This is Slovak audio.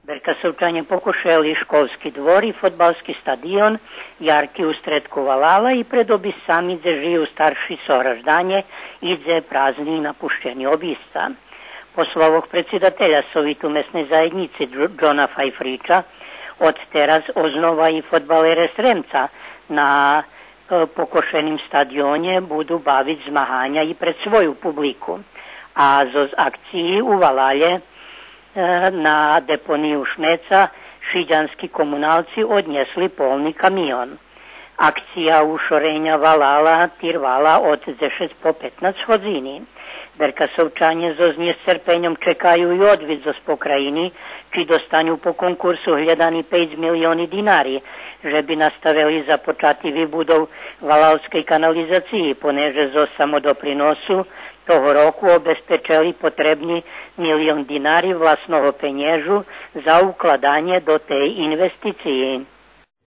Berkasovčanie pokušali školski dvor i fotbalski stadion, jarki u stredku Valala i pred obisami gdje žiju starši soraždanje i gdje prazni i napušteni obisca. Po slovog predsjedatelja Sovitu mesne zajednici Johna Fajfriča, od teraz oznova i fotbalere Sremca na pokošenim stadionie budu baviti zmaganja i pred svoju publiku. A z akciji u Valalje na deponiju Šmeca šiđanski komunalci odnjesli polni kamion. Akcija ušorenja Valala tirvala od 10 po 15 hodini. Berkasovčanie zo z nestrpenjom čekajú i odvid zo pokrajini, či dostanú po konkursu hľadaní 5 milióny dinári, že by nastavili započatý výbudov valalskej kanalizácii, poneže zo samodoprinosu toho roku obezpečili potrebný 1 milión dinári vlastného peniežu za ukladanie do tej investícii.